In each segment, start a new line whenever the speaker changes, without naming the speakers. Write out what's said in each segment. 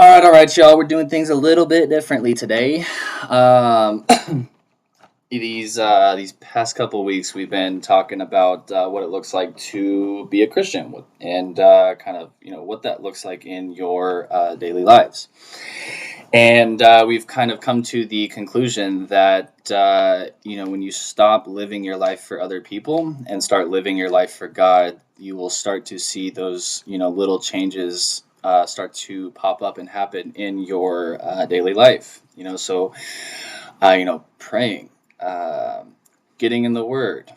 All right, y'all. We're doing things a little bit differently today. Um, these past couple weeks, we've been talking about what it looks like to be a Christian, and kind of what that looks like in your daily lives. And we've kind of come to the conclusion that when you stop living your life for other people and start living your life for God, you will start to see those little changes start to pop up and happen in your daily life. Praying, uh, getting in the Word,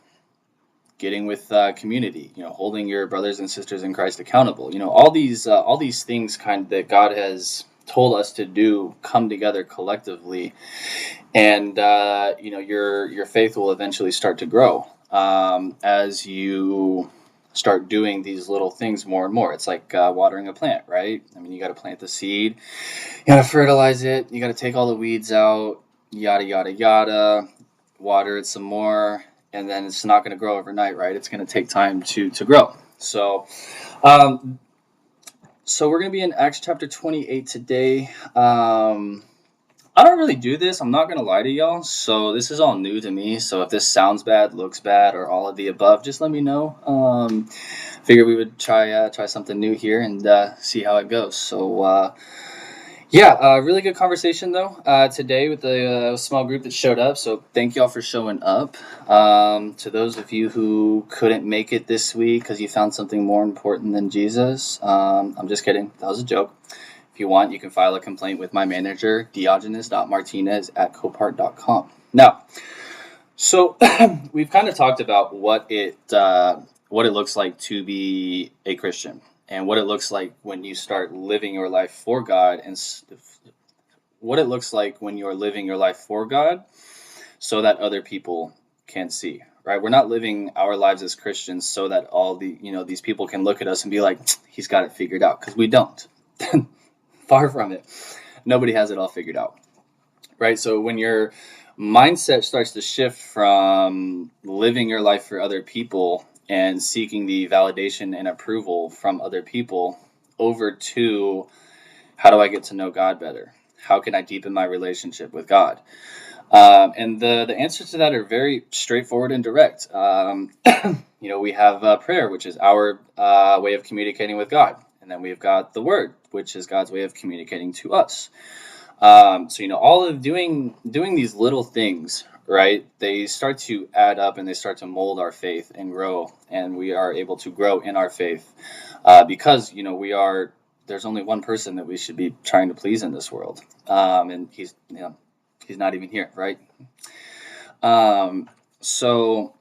getting with community, holding your brothers and sisters in Christ accountable. All these things kind of that God has told us to do come together collectively, and your faith will eventually start to grow as you start doing these little things more and more. It's like watering a plant, right? I mean, you got to plant the seed, you got to fertilize it, you got to take all the weeds out, yada yada yada, water it some more, and then it's not going to grow overnight, right? It's going to take time to grow. Um, so we're going to be in Acts chapter 28 today. I don't really do this. I'm not going to lie to y'all. So this is all new to me. So if this sounds bad, looks bad, or all of the above, just let me know. Figure we would try something new here and see how it goes. Really good conversation though today with the small group that showed up. So thank y'all for showing up. To those of you who couldn't make it this week because you found something more important than Jesus, I'm just kidding. That was a joke. If you want, you can file a complaint with my manager, diogenes.martinez@copart.com. Now, so we've kind of talked about what it looks like to be a Christian and what it looks like when you start living your life for God, and what it looks like when you're living your life for God so that other people can see, right? We're not living our lives as Christians so that all these people can look at us and be like, he's got it figured out, because we don't. Far from it. Nobody has it all figured out, right? So when your mindset starts to shift from living your life for other people and seeking the validation and approval from other people over to, how do I get to know God better? How can I deepen my relationship with God? And the answers to that are very straightforward and direct. We have prayer, which is our way of communicating with God. And then we've got the Word, which is God's way of communicating to us. All of doing these little things, right? They start to add up and they start to mold our faith and grow, and we are able to grow in our faith because there's only one person that we should be trying to please in this world, and he's not even here, right? So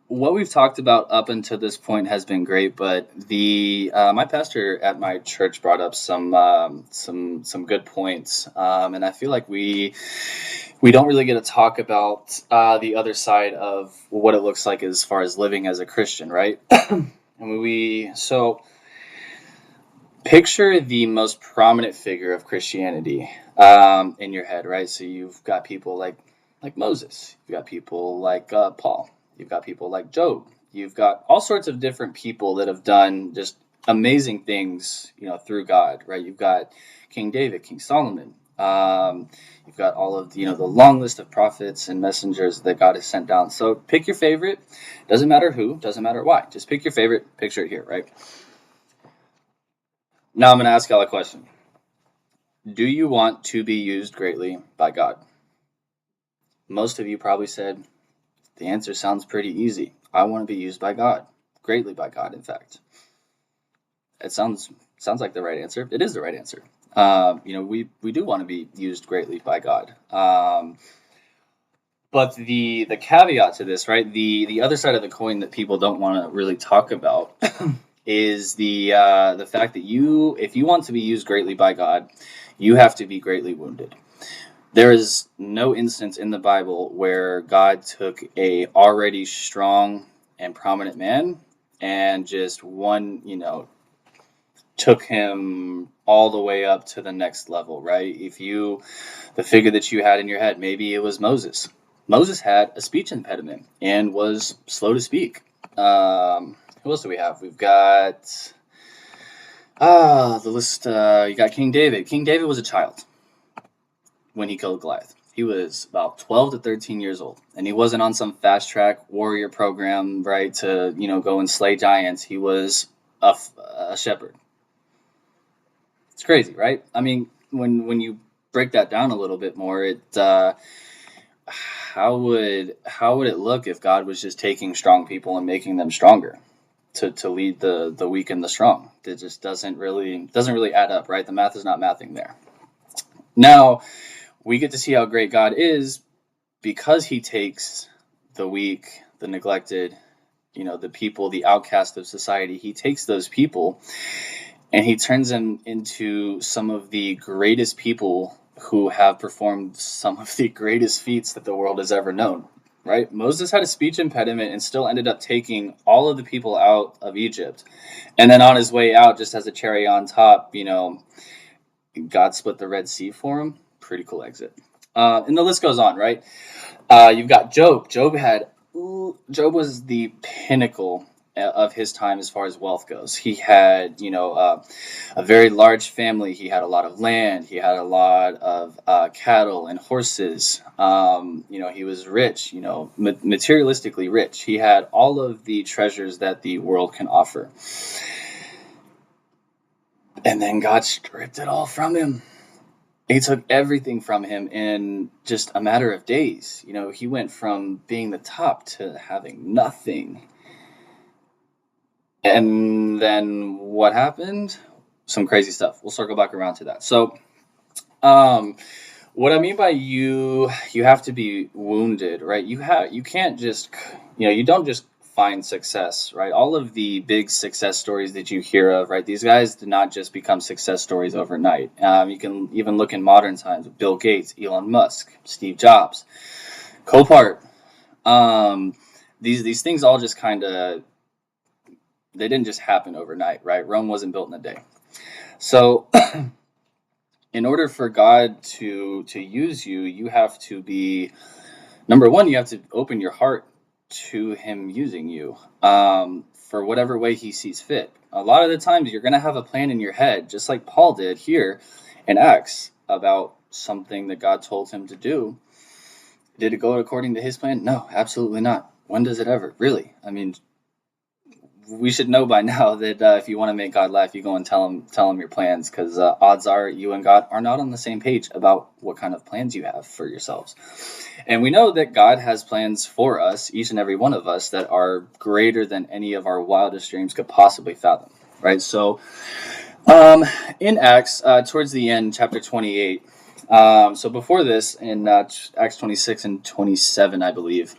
what we've talked about up until this point has been great, but the my pastor at my church brought up some good points, and I feel like we don't really get to talk about the other side of what it looks like as far as living as a Christian, right? So picture the most prominent figure of Christianity in your head, right? So you've got people like Moses, you've got people like Paul. You've got people like Job. You've got all sorts of different people that have done just amazing things, through God, right? You've got King David, King Solomon. You've got all of the long list of prophets and messengers that God has sent down. So pick your favorite. Doesn't matter who, doesn't matter why. Just pick your favorite. Picture it here, right? Now I'm going to ask y'all a question. Do you want to be used greatly by God? Most of you probably said, the answer sounds pretty easy. I want to be used by God, greatly by God, in fact. It sounds like the right answer. It is the right answer. We do want to be used greatly by God. But the caveat to this, right? The other side of the coin that people don't want to really talk about is the fact that if you want to be used greatly by God, you have to be greatly wounded. There is no instance in the Bible where God took a already strong and prominent man and just took him all the way up to the next level, right? The figure that you had in your head, maybe it was Moses. Moses had a speech impediment and was slow to speak. Who else do we have? We've got, the list. You got King David. King David was a child when he killed Goliath. He was about 12 to 13 years old, and he wasn't on some fast track warrior program, right, to go and slay giants. He was a shepherd. It's crazy, right? I mean, when you break that down a little bit more, how would it look if God was just taking strong people and making them stronger to lead the weak and the strong? It just doesn't really add up, right? The math is not mathing there. Now we get to see how great God is because he takes the weak, the neglected, the people, the outcast of society. He takes those people and he turns them into some of the greatest people who have performed some of the greatest feats that the world has ever known, right? Moses had a speech impediment and still ended up taking all of the people out of Egypt. And then on his way out, just as a cherry on top, God split the Red Sea for him. Pretty cool exit. And the list goes on, right? You've got Job. Job was the pinnacle of his time as far as wealth goes. He had, a very large family. He had a lot of land. He had a lot of cattle and horses. He was rich, materialistically rich. He had all of the treasures that the world can offer. And then God stripped it all from him. He took everything from him in just a matter of days. He went from being the top to having nothing. And then what happened? Some crazy stuff. We'll circle back around to that. So, what I mean by you have to be wounded, right? You can't just, you don't just find success, right? All of the big success stories that you hear of, right? These guys did not just become success stories overnight. You can even look in modern times with Bill Gates, Elon Musk, Steve Jobs, Copart. These things all just kind of, they didn't just happen overnight, right? Rome wasn't built in a day. So in order for God to use you, you have to be, number one, you have to open your heart to him using you for whatever way he sees fit. A lot of the times you're going to have a plan in your head, just like Paul did here in Acts, about something that God told him to do. Did it go according to his plan? No, absolutely not. When does it ever? Really? I mean, we should know by now that if you want to make God laugh, you go and tell him your plans, because odds are you and God are not on the same page about what kind of plans you have for yourselves. And we know that God has plans for us, each and every one of us, that are greater than any of our wildest dreams could possibly fathom, right? So in Acts, towards the end, chapter 28, so before this, in Acts 26 and 27, I believe,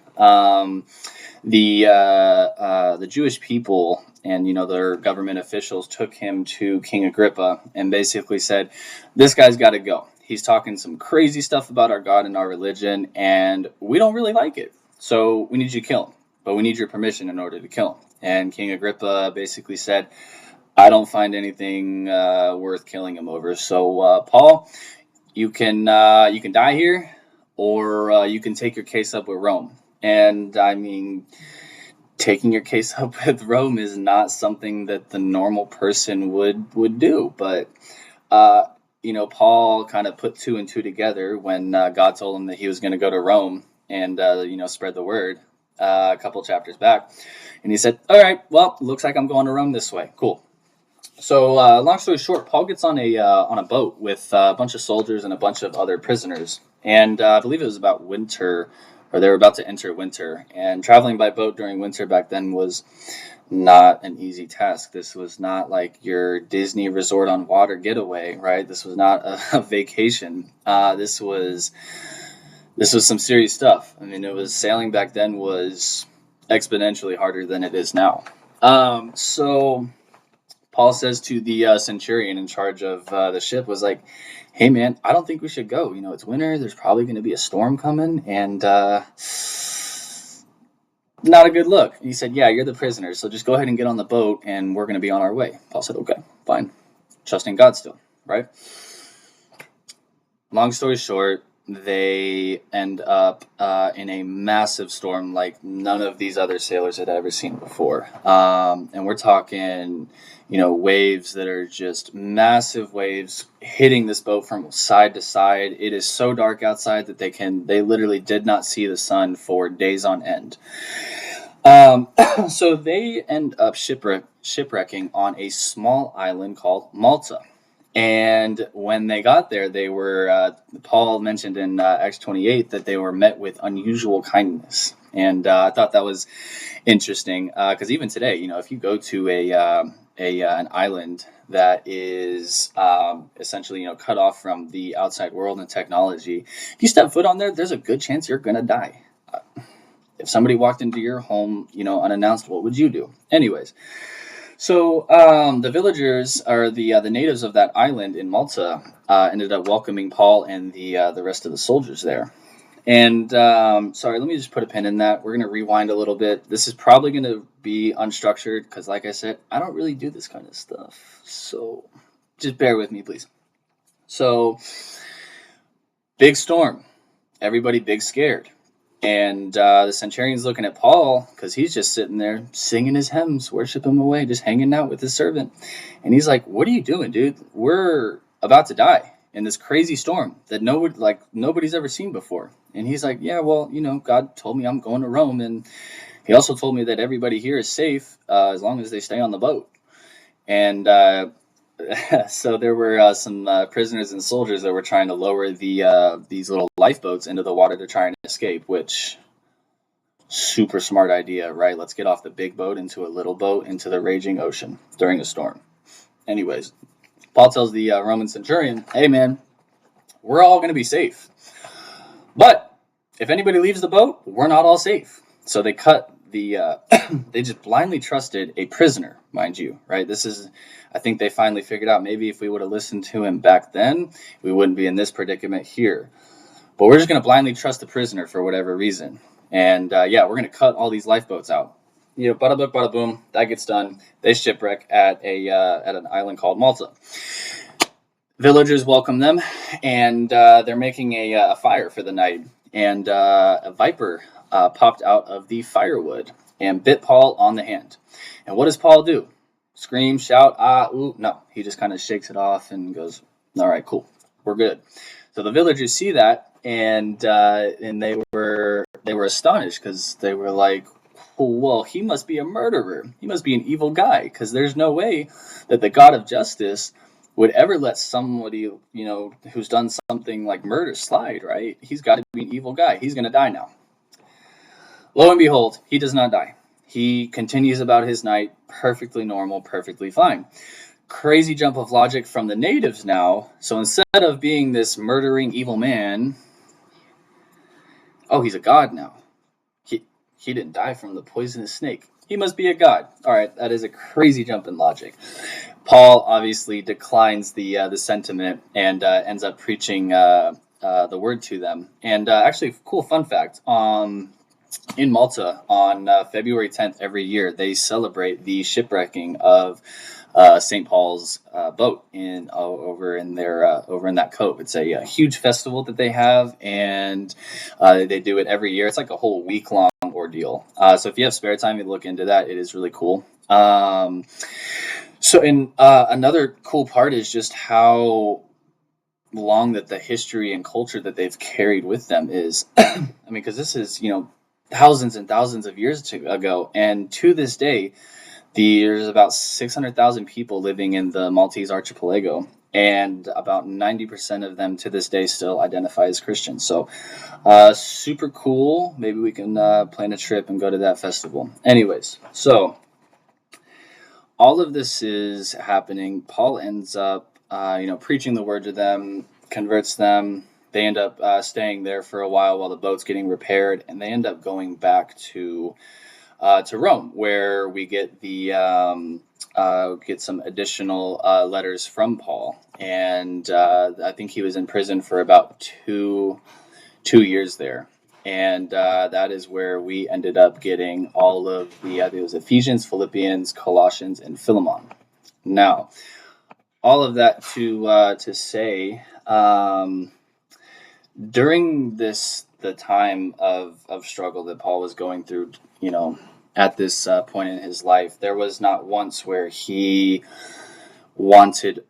the Jewish people and their government officials took him to King Agrippa and basically said, this guy's got to go. He's talking some crazy stuff about our God and our religion, and we don't really like it. So we need you to kill him, but we need your permission in order to kill him. And King Agrippa basically said, I don't find anything worth killing him over. So Paul, you can die here, or you can take your case up with Rome. And I mean, taking your case up with Rome is not something that the normal person would do. But, Paul kind of put two and two together when God told him that he was going to go to Rome and, spread the word a couple chapters back. And he said, all right, well, looks like I'm going to Rome this way. Cool. So long story short, Paul gets on a boat with a bunch of soldiers and a bunch of other prisoners. And I believe it was about winter, or they were about to enter winter. And traveling by boat during winter back then was not an easy task. This was not like your Disney resort on water getaway, right? This was not a vacation. This was some serious stuff. I mean, sailing back then was exponentially harder than it is now. So Paul says to the centurion in charge of the ship, was like, hey man, I don't think we should go. It's winter. There's probably going to be a storm coming, and not a good look. And he said, yeah, you're the prisoner, so just go ahead and get on the boat, and we're going to be on our way. Paul said, okay, fine. Trusting God still, right? Long story short, they end up in a massive storm like none of these other sailors had ever seen before. And we're talking, waves that are just massive waves hitting this boat from side to side. It is so dark outside that they literally did not see the sun for days on end. So they end up shipwrecking on a small island called Malta. And when they got there, they were, Paul mentioned in Acts 28 that they were met with unusual kindness. And I thought that was interesting because even today, if you go to an island that is essentially, cut off from the outside world and technology, if you step foot on there, there's a good chance you're going to die. If somebody walked into your home, unannounced, what would you do? Anyways, so the villagers or the natives of that island in Malta ended up welcoming Paul and the rest of the soldiers there. And sorry, let me just put a pin in that. We're gonna rewind a little bit. This is probably gonna be unstructured because, like I said, I don't really do this kind of stuff. So just bear with me, please. So big storm, everybody big scared. And the centurion's looking at Paul because he's just sitting there singing his hymns, worship him away, just hanging out with his servant. And he's like, "What are you doing, dude? We're about to die in this crazy storm that nobody's ever seen before." And he's like, "Yeah, well, God told me I'm going to Rome, and He also told me that everybody here is safe as long as they stay on the boat." And so there were some prisoners and soldiers that were trying to lower these little lifeboats into the water to try and escape, which super smart idea, right? Let's get off the big boat into a little boat into the raging ocean during a storm. Anyways, Paul tells the Roman centurion, "Hey man, we're all going to be safe. But if anybody leaves the boat, we're not all safe." So they cut they just blindly trusted a prisoner, mind you, right? I think they finally figured out maybe if we would have listened to him back then, we wouldn't be in this predicament here. But we're just going to blindly trust the prisoner for whatever reason. And we're going to cut all these lifeboats out. Bada book, bada boom, that gets done. They shipwreck at an island called Malta. Villagers welcome them, and they're making a fire for the night. And a viper popped out of the firewood and bit Paul on the hand. And what does Paul do? Scream, shout, ooh? No, he just kind of shakes it off and goes, "All right, cool, we're good." So the villagers see that, and they were astonished because they were like, "Well, he must be a murderer. He must be an evil guy because there's no way that the God of justice would ever let somebody, who's done something like murder slide, right? He's got to be an evil guy. He's going to die now." Lo and behold, he does not die. He continues about his night, perfectly normal, perfectly fine. Crazy jump of logic from the natives now. So instead of being this murdering evil man, he's a god now. He didn't die from the poisonous snake. He must be a god. All right, that is a crazy jump in logic. Paul obviously declines the sentiment and ends up preaching the word to them. And actually, cool fun fact. In Malta on February 10th every year, they celebrate the shipwrecking of St. Paul's boat over in that cove. It's a huge festival that they have, and they do it every year. It's like a whole week-long ordeal. So if you have spare time, you look into that. It is really cool. So another cool part is just how long that the history and culture that they've carried with them is. I mean, because this is, thousands and thousands of years ago, and to this day, there's about 600,000 people living in the Maltese archipelago, and about 90% of them to this day still identify as Christians. So super cool. Maybe we can plan a trip and go to that festival. Anyways, so all of this is happening. Paul ends up preaching the word to them, converts them. They end up staying there for a while the boat's getting repaired, and they end up going back to Rome, where we get get some additional letters from Paul. And I think he was in prison for about two years there. And that is where we ended up getting all of it was Ephesians, Philippians, Colossians, and Philemon. Now, all of that to say, During the time of struggle that Paul was going through, at this point in his life, there was not once where he wanted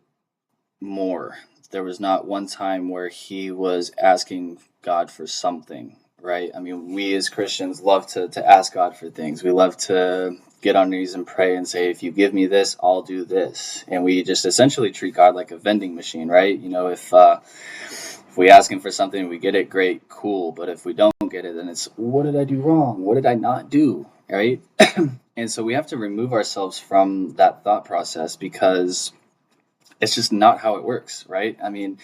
more. There was not one time where he was asking God for something, right? I mean, we as Christians love to ask God for things. We love to get on our knees and pray and say, if you give me this, I'll do this. And we just essentially treat God like a vending machine, right? If we ask him for something and we get it, great, cool. But if we don't get it, then it's, what did I do wrong? What did I not do? Right? And so we have to remove ourselves from that thought process, because it's just not how it works, right? I mean,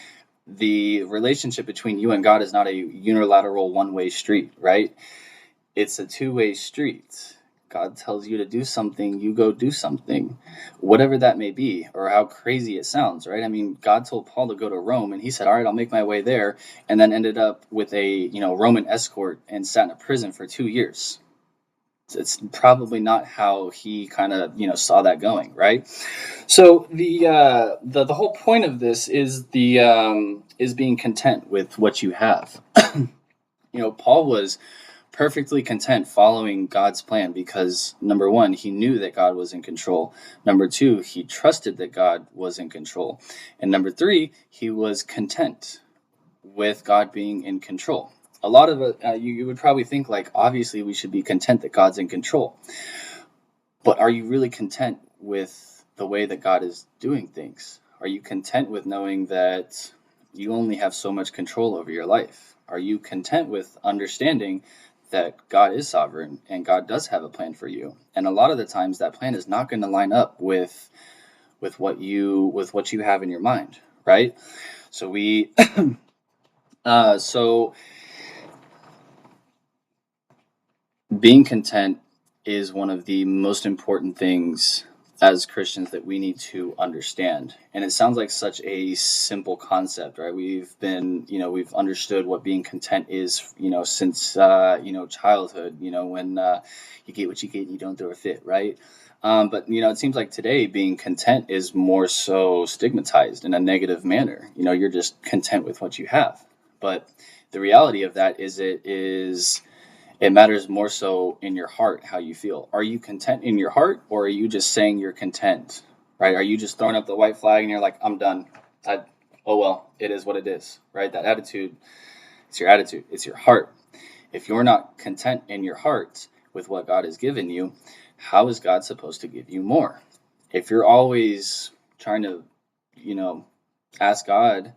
the relationship between you and God is not a unilateral one-way street, right? It's a two-way street. God tells you to do something, you go do something, whatever that may be, or how crazy it sounds, right? I mean, God told Paul to go to Rome, and he said, all right, I'll make my way there, and then ended up with a Roman escort and sat in a prison for 2 years. It's probably not how he kind of saw that going, right? So the whole point of this is is being content with what you have. Paul was perfectly content following God's plan because, number one, he knew that God was in control. Number two, he trusted that God was in control. And number three, he was content with God being in control. A lot of it, you would probably think, like, obviously we should be content that God's in control. But are you really content with the way that God is doing things? Are you content with knowing that you only have so much control over your life? Are you content with understanding that God is sovereign and God does have a plan for you? And a lot of the times that plan is not going to line up with what you have in your mind, right? So so being content is one of the most important things as Christians that we need to understand. And it sounds like such a simple concept, right? We've understood what being content is, since, childhood, when you get what you get and you don't throw a fit, right? But, it seems like today being content is more so stigmatized in a negative manner. You're just content with what you have. But the reality of that is it matters more so in your heart how you feel. Are you content in your heart, or are you just saying you're content? Right? Are you just throwing up the white flag and you're like, I'm done. Oh well, it is what it is. Right? That attitude, it's your attitude. It's your heart. If you're not content in your heart with what God has given you, how is God supposed to give you more? If you're always trying to, ask God,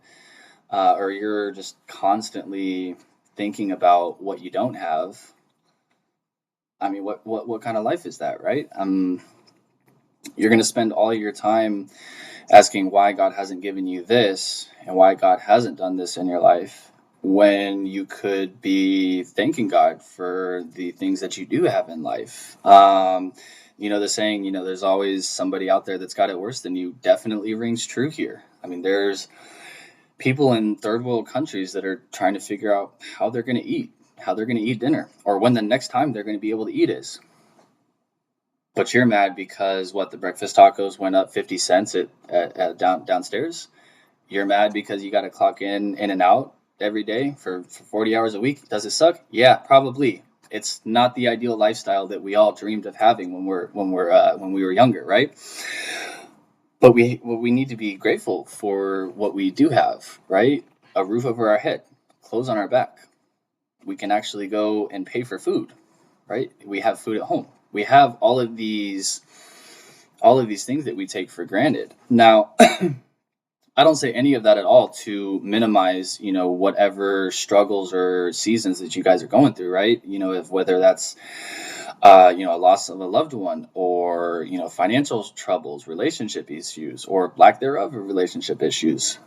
or you're just constantly thinking about what you don't have, I mean, what kind of life is that, right? You're going to spend all your time asking why God hasn't given you this and why God hasn't done this in your life, when you could be thanking God for the things that you do have in life. The saying, there's always somebody out there that's got it worse than you, definitely rings true here. I mean, there's people in third world countries that are trying to figure out how they're going to eat dinner, or when the next time they're going to be able to eat is. But you're mad because the breakfast tacos went up 50 cents at downstairs. You're mad because you got to clock in and out every day for 40 hours a week. Does it suck? Yeah, probably. It's not the ideal lifestyle that we all dreamed of having when we were younger, right? But we need to be grateful for what we do have, right? A roof over our head, clothes on our back. We can actually go and pay for food, right? We have food at home. We have all of these things that we take for granted. Now, I don't say any of that at all to minimize, whatever struggles or seasons that you guys are going through, right? If whether that's a loss of a loved one, or financial troubles, relationship issues, or lack thereof of relationship issues.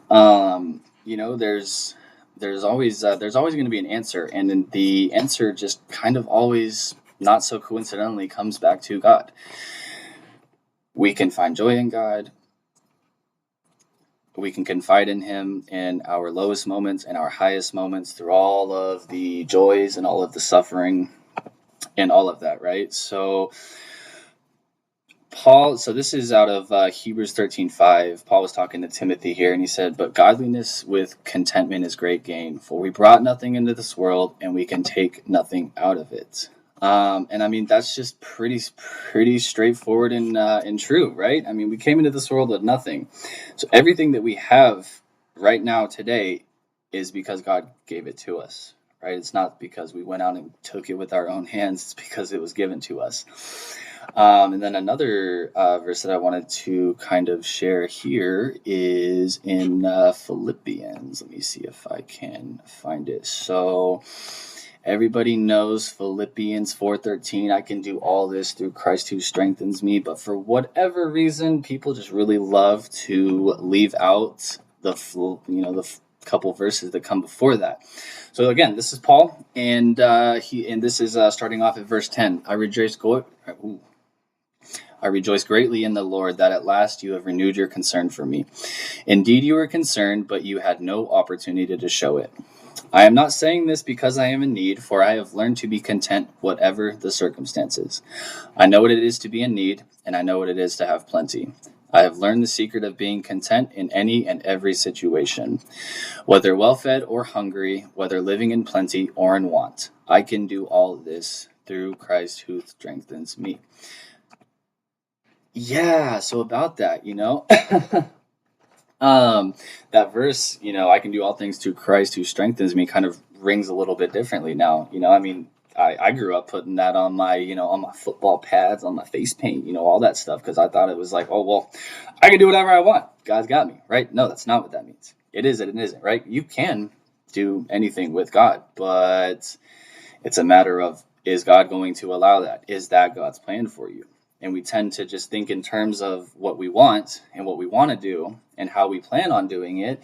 There's always going to be an answer, and then the answer just kind of always, not so coincidentally, comes back to God. We can find joy in God. We can confide in Him in our lowest moments and our highest moments, through all of the joys and all of the suffering and all of that, right? So Paul, so this is out of Hebrews 13:5. Paul was talking to Timothy here, and he said, "But godliness with contentment is great gain, for we brought nothing into this world, and we can take nothing out of it." And I mean, that's just pretty straightforward and true, right? I mean, we came into this world with nothing, so everything that we have right now today is because God gave it to us, right? It's not because we went out and took it with our own hands; it's because it was given to us. And then another verse that I wanted to kind of share here is in Philippians. Let me see if I can find it. So everybody knows Philippians 4:13. I can do all this through Christ who strengthens me. But for whatever reason, people just really love to leave out the couple verses that come before that. So again, this is Paul, and this is starting off at verse 10. I rejoice greatly in the Lord that at last you have renewed your concern for me. Indeed, you were concerned, but you had no opportunity to show it. I am not saying this because I am in need, for I have learned to be content whatever the circumstances. I know what it is to be in need, and I know what it is to have plenty. I have learned the secret of being content in any and every situation, whether well-fed or hungry, whether living in plenty or in want. I can do all this through Christ who strengthens me. Yeah, so about that, that verse, I can do all things through Christ who strengthens me, kind of rings a little bit differently now. I mean, I grew up putting that on my football pads, on my face paint, all that stuff, because I thought it was like, oh, well, I can do whatever I want. God's got me, right? No, that's not what that means. It is and it isn't, right? You can do anything with God, but it's a matter of, is God going to allow that? Is that God's plan for you? And we tend to just think in terms of what we want and what we want to do and how we plan on doing it,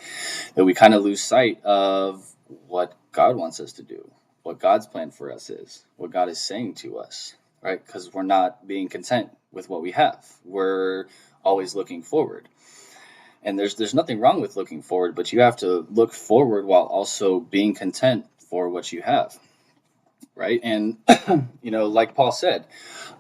that we kind of lose sight of what God wants us to do, what God's plan for us is, what God is saying to us, right? Because we're not being content with what we have. We're always looking forward. And there's nothing wrong with looking forward, but you have to look forward while also being content for what you have, right? And, like Paul said,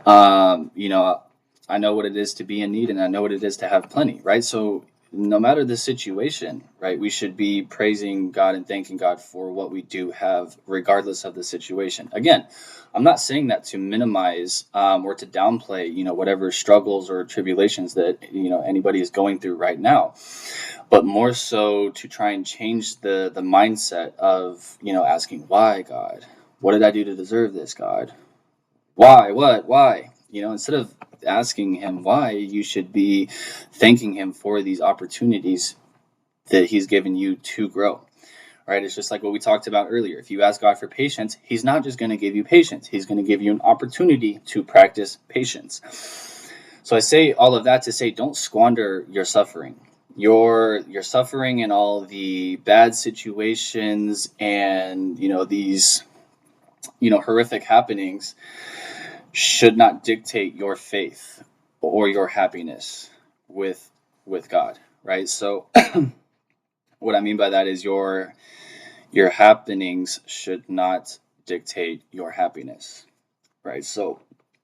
I know what it is to be in need, and I know what it is to have plenty, right? So no matter the situation, right, we should be praising God and thanking God for what we do have, regardless of the situation. Again, I'm not saying that to minimize or to downplay, whatever struggles or tribulations that, anybody is going through right now, but more so to try and change the mindset of, asking, why, God? What did I do to deserve this, God? Why? What? Why? Instead of asking him why, you should be thanking him for these opportunities that he's given you to grow. Right? It's just like what we talked about earlier. If you ask God for patience, he's not just going to give you patience. He's going to give you an opportunity to practice patience. So I say all of that to say, don't squander your suffering. Your suffering and all the bad situations and, these, horrific happenings should not dictate your faith or your happiness with God, right? So what I mean by that is your happenings should not dictate your happiness, right? So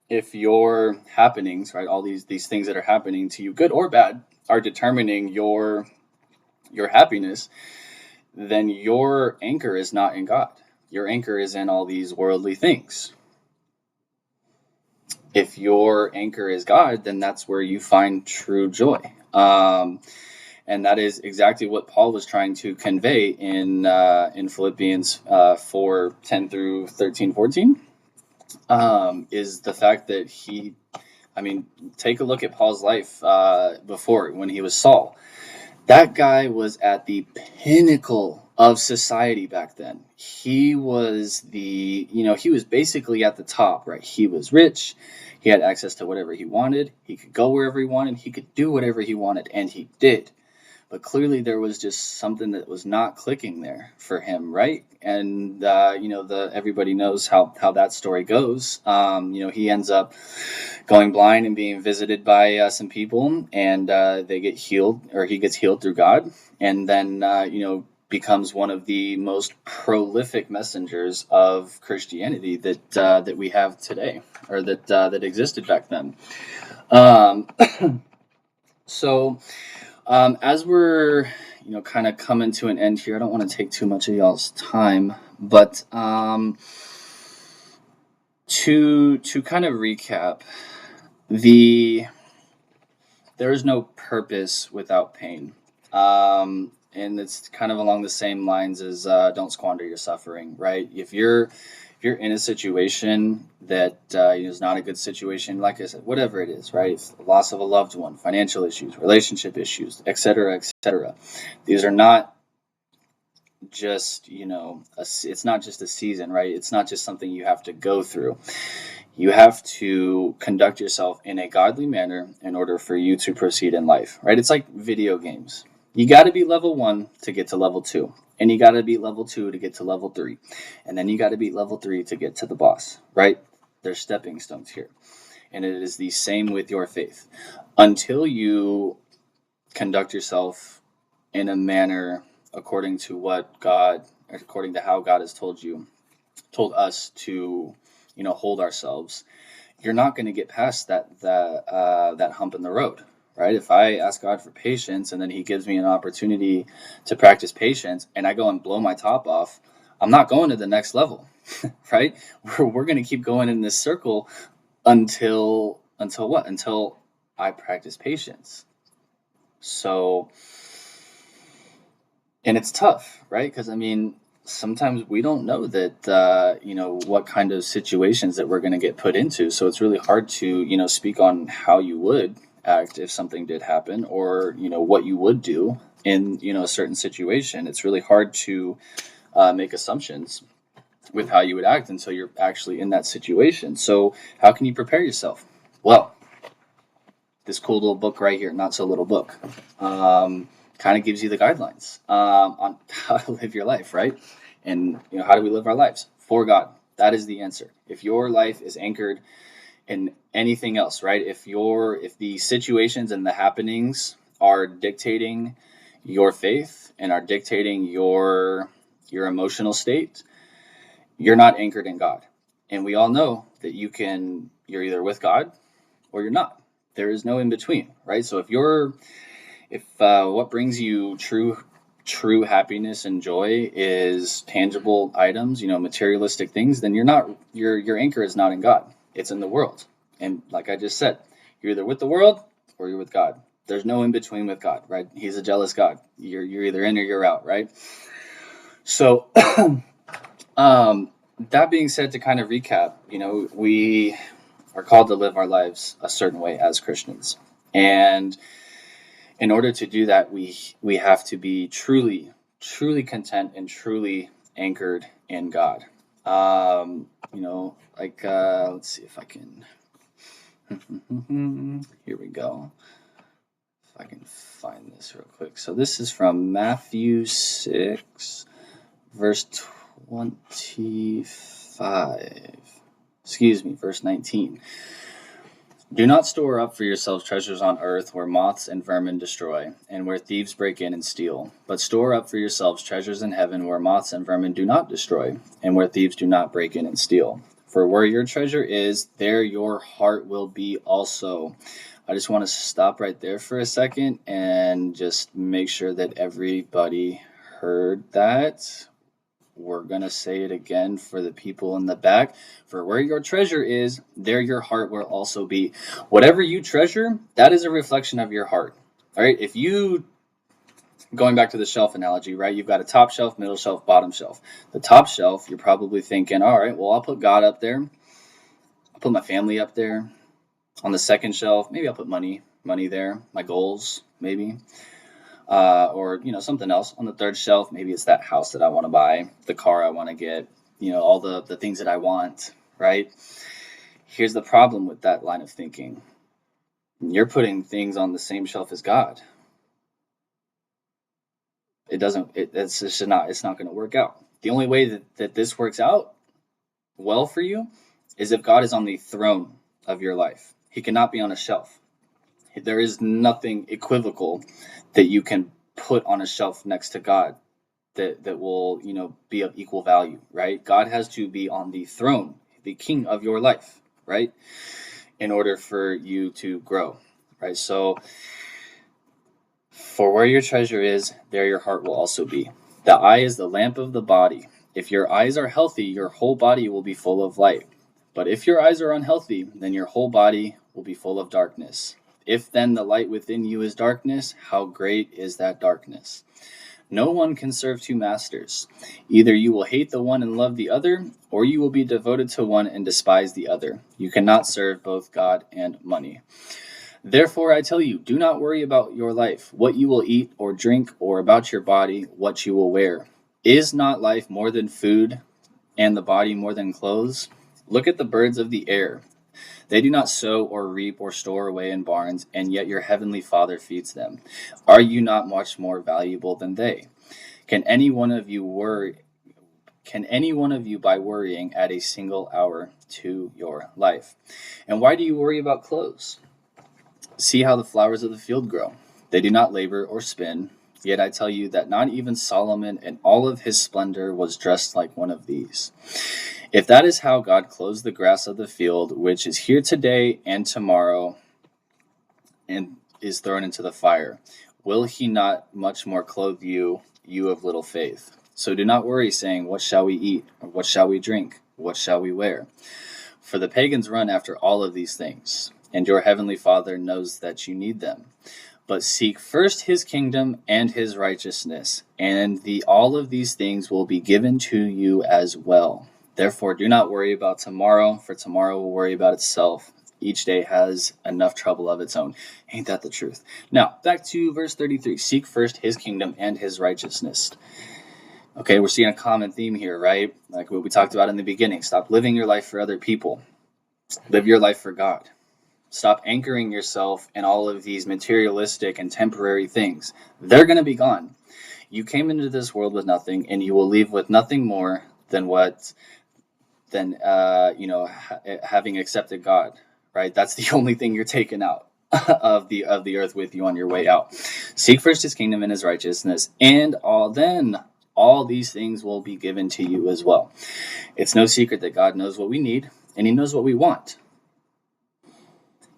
if your happenings, right, all these things that are happening to you, good or bad, are determining your happiness, then your anchor is not in God. Your anchor is in all these worldly things. If your anchor is God, then that's where you find true joy. And that is exactly what Paul was trying to convey in Philippians 4:10 through 13:14, is the fact that take a look at Paul's life before, when he was Saul. That guy was at the pinnacle of society back then. He was he was basically at the top, right? He was rich. He had access to whatever he wanted. He could go wherever he wanted. He could do whatever he wanted, and he did. But clearly there was just something that was not clicking there for him, right? And, everybody knows how that story goes. He ends up going blind and being visited by some people, and they get healed, or he gets healed through God. And then, becomes one of the most prolific messengers of Christianity that we have today, or that existed back then. Um, so as we're kind of coming to an end here, I don't want to take too much of y'all's time, but to kind of recap, there is no purpose without pain. And it's kind of along the same lines as don't squander your suffering, right? If you're in a situation that is not a good situation, like I said, whatever it is, right? It's the loss of a loved one, financial issues, relationship issues, etc., etc. These are not just it's not just a season, right? It's not just something you have to go through. You have to conduct yourself in a godly manner in order for you to proceed in life, right? It's like video games. You got to be level 1 to get to level 2, and you got to be level 2 to get to level 3, and then you got to be level 3 to get to the boss, right? There's stepping stones here, and it is the same with your faith. Until you conduct yourself in a manner according to how God has told us to hold ourselves, you're not going to get past that hump in the road, right? If I ask God for patience and then he gives me an opportunity to practice patience and I go and blow my top off, I'm not going to the next level, right? We're going to keep going in this circle until what? Until I practice patience. So, and it's tough, right? Because sometimes we don't know that what kind of situations that we're going to get put into, so it's really hard to speak on how you would act if something did happen, or what you would do in a certain situation. It's really hard to make assumptions with how you would act until you're actually in that situation. So how can you prepare yourself? Well, this cool little book right here, not so little book, kind of gives you the guidelines on how to live your life, right? And how do we live our lives? For God. That is the answer. If your life is anchored in anything else, right? If the situations and the happenings are dictating your faith and are dictating your emotional state, you're not anchored in God. And we all know that you're either with God or you're not. There is no in between, right? So if what brings you true happiness and joy is tangible items, materialistic things, then your anchor is not in God. It's in the world. And like I just said, you're either with the world or you're with God. There's no in between with God, right? He's a jealous God. You're either in or you're out, right? So that being said, to kind of recap, we are called to live our lives a certain way as Christians. And in order to do that, we have to be truly content and truly anchored in God. Let's see if I can. Here we go. If I can find this real quick. So this is from Matthew 6, verse 25. Verse 19. Do not store up for yourselves treasures on earth where moths and vermin destroy, and where thieves break in and steal. But store up for yourselves treasures in heaven where moths and vermin do not destroy, and where thieves do not break in and steal. For where your treasure is, there your heart will be also. I just want to stop right there for a second and just make sure that everybody heard that. We're going to say it again for the people in the back. For where your treasure is, there your heart will also be. Whatever you treasure, that is a reflection of your heart. All right. If you, going back to the shelf analogy, right? You've got a top shelf, middle shelf, bottom shelf. The top shelf, you're probably thinking, all right, well, I'll put God up there. I'll put my family up there. On the second shelf, maybe I'll put money there. My goals, maybe. Or something else. On the third shelf, maybe it's that house that I want to buy, the car I want to get, all the things that I want, right? Here's the problem with that line of thinking. You're putting things on the same shelf as God. It's not going to work out. The only way that this works out well for you is if God is on the throne of your life. He cannot be on a shelf. There is nothing equivocal that you can put on a shelf next to God. that will, be of equal value, right? God has to be on the throne, the king of your life, right? In order for you to grow, right? So, for where your treasure is, there your heart will also be. The eye is the lamp of the body. If your eyes are healthy, your whole body will be full of light. But if your eyes are unhealthy, then your whole body will be full of darkness. If then the light within you is darkness, how great is that darkness? No one can serve two masters. Either you will hate the one and love the other, or you will be devoted to one and despise the other. You cannot serve both God and money. Therefore, I tell you, do not worry about your life, what you will eat or drink, or about your body, what you will wear. Is not life more than food, and the body more than clothes? Look at the birds of the air. They do not sow or reap or store away in barns, and yet your heavenly Father feeds them. Are you not much more valuable than they? Can any one of you by worrying add a single hour to your life? And why do you worry about clothes? See how the flowers of the field grow. They do not labor or spin. Yet I tell you that not even Solomon in all of his splendor was dressed like one of these. If that is how God clothes the grass of the field, which is here today and tomorrow and is thrown into the fire, will he not much more clothe you, you of little faith? So do not worry, saying, what shall we eat? Or what shall we drink? What shall we wear? For the pagans run after all of these things, and your heavenly Father knows that you need them. But seek first his kingdom and his righteousness, and all of these things will be given to you as well. Therefore, do not worry about tomorrow, for tomorrow will worry about itself. Each day has enough trouble of its own. Ain't that the truth? Now, back to verse 33. Seek first his kingdom and his righteousness. Okay, we're seeing a common theme here, right? Like what we talked about in the beginning. Stop living your life for other people. Live your life for God. Stop anchoring yourself in all of these materialistic and temporary things. They're going to be gone. You came into this world with nothing, and you will leave with nothing more than having accepted God, right? That's the only thing you're taking out of the earth with you on your way out. Seek first his kingdom and his righteousness, and all these things will be given to you as well. It's no secret that God knows what we need, and he knows what we want.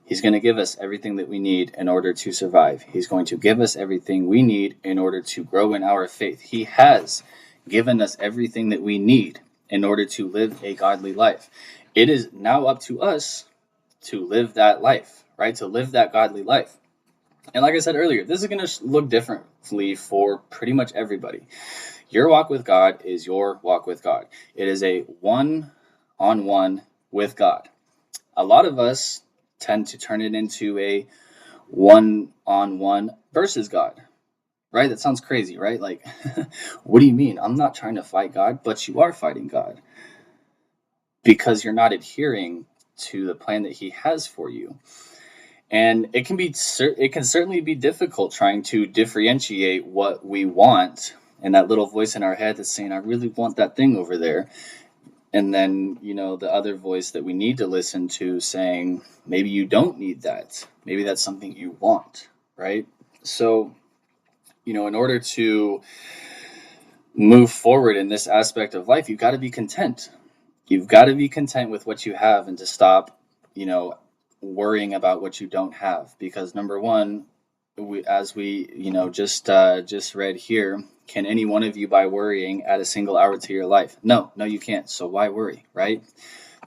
He's going to give us everything that we need in order to survive. He's going to give us everything we need in order to grow in our faith. He has given us everything that we need in order to live a godly life. It is now up to us to live that life, right? To live that godly life. And like I said earlier, this is going to look differently for pretty much everybody. Your walk with God is your walk with God. It is a one-on-one with God. A lot of us tend to turn it into a one-on-one versus God, right? That sounds crazy, right? Like, what do you mean? I'm not trying to fight God, but you are fighting God because you're not adhering to the plan that he has for you. And it can certainly be difficult trying to differentiate what we want and that little voice in our head that's saying, I really want that thing over there. And then, the other voice that we need to listen to saying, maybe you don't need that. Maybe that's something you want, right? So, in order to move forward in this aspect of life, you've got to be content. You've got to be content with what you have and to stop, worrying about what you don't have. Because number one, as we just read here, can any one of you by worrying add a single hour to your life? No, you can't. So why worry, right?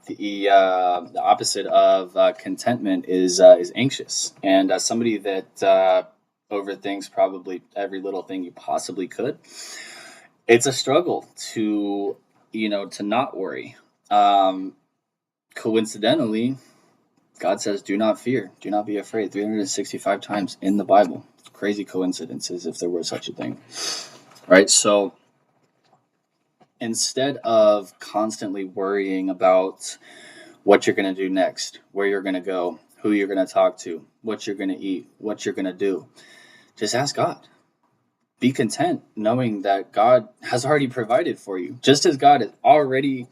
The opposite of contentment is anxious. And as somebody that overthinks probably every little thing you possibly could, it's a struggle to not worry. Coincidentally, God says, do not fear, do not be afraid, 365 times in the Bible. Crazy coincidences, if there were such a thing, right? So instead of constantly worrying about what you're going to do next, where you're going to go, who you're going to talk to, what you're going to eat, what you're going to do, just ask God. Be content knowing that God has already provided for you. Just as God has already,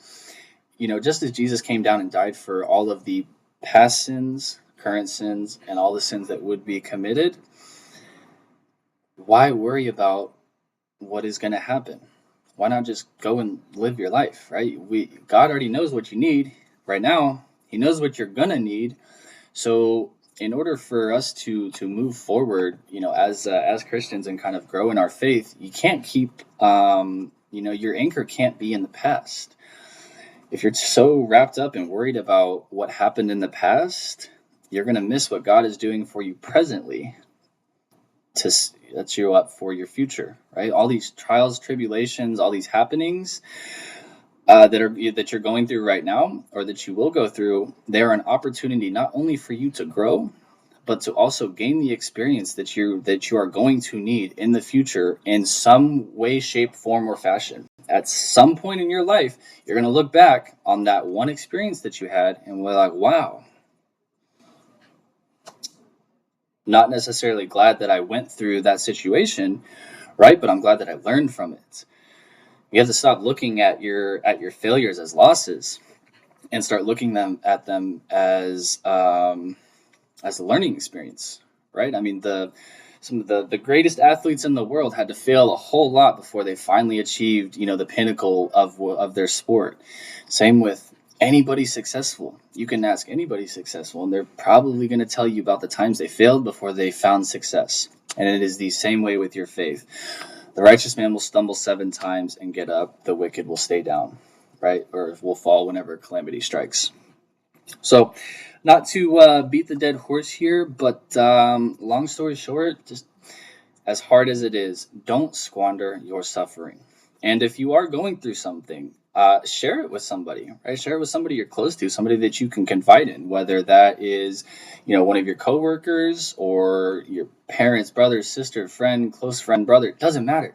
just as Jesus came down and died for all of the past sins, current sins, and all the sins that would be committed, why worry about what is going to happen? why not just go and live your life, right? God already knows what you need right now. He knows what you're gonna need. So in order for us to move forward, as Christians and kind of grow in our faith, you can't keep your anchor can't be in the past. If you're so wrapped up and worried about what happened in the past, you're gonna miss what God is doing for you presently to set you up for your future, right? All these trials, tribulations, all these happenings that you're going through right now, or that you will go through, they are an opportunity not only for you to grow, but to also gain the experience that you are going to need in the future in some way, shape, form, or fashion. At some point in your life, you're going to look back on that one experience that you had and we're like, wow, not necessarily glad that I went through that situation, right? But I'm glad that I learned from it. You have to stop looking at your failures as losses and start looking at them as a learning experience, right? I mean, some of the greatest athletes in the world had to fail a whole lot before they finally achieved, the pinnacle of their sport. Same with anybody successful. You can ask anybody successful, and they're probably going to tell you about the times they failed before they found success. And it is the same way with your faith. The righteous man will stumble 7 times and get up. The wicked will stay down, right? Or will fall whenever calamity strikes. So, not to beat the dead horse here, but long story short, just as hard as it is, don't squander your suffering. And if you are going through something, share it with somebody, right? Share it with somebody you're close to, somebody that you can confide in, whether that is, one of your coworkers or your parents, brother, sister, friend, close friend, brother. It doesn't matter.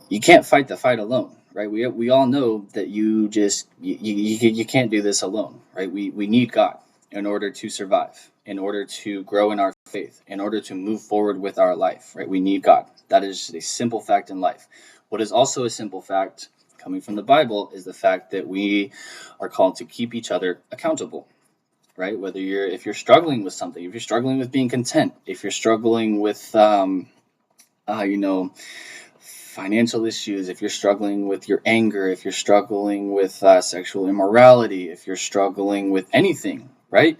You can't fight the fight alone, right? We all know that you can't do this alone, right? We need God in order to survive, in order to grow in our faith, in order to move forward with our life, right? We need God. That is a simple fact in life. What is also a simple fact coming from the Bible is the fact that we are called to keep each other accountable, right? If you're struggling with something, if you're struggling with being content, if you're struggling with financial issues, if you're struggling with your anger, if you're struggling with sexual immorality, if you're struggling with anything, right?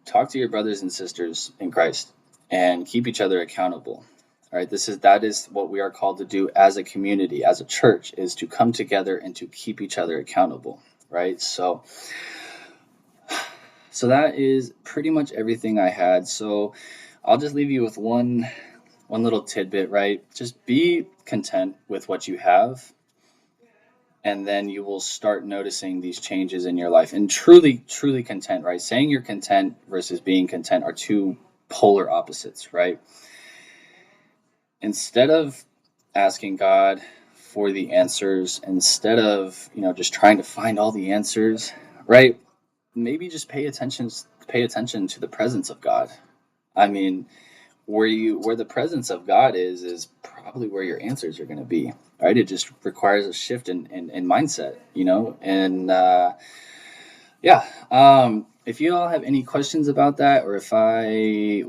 Talk to your brothers and sisters in Christ and keep each other accountable. All right, that is what we are called to do as a community, as a church, is to come together and to keep each other accountable, right? So that is pretty much everything I had. So I'll just leave you with one little tidbit, right? Just be content with what you have, and then you will start noticing these changes in your life. And truly content, right? Saying you're content versus being content are two polar opposites, right? Instead of asking God for the answers, instead of, just trying to find all the answers, right? Maybe just pay attention to the presence of God. I mean, where the presence of God is probably where your answers are going to be, right? It just requires a shift in mindset, and yeah. If you all have any questions about that, or if I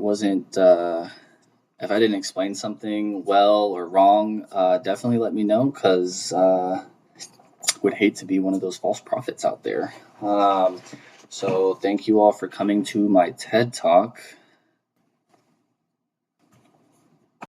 didn't explain something well or wrong, definitely let me know, because would hate to be one of those false prophets out there. So thank you all for coming to my TED Talk.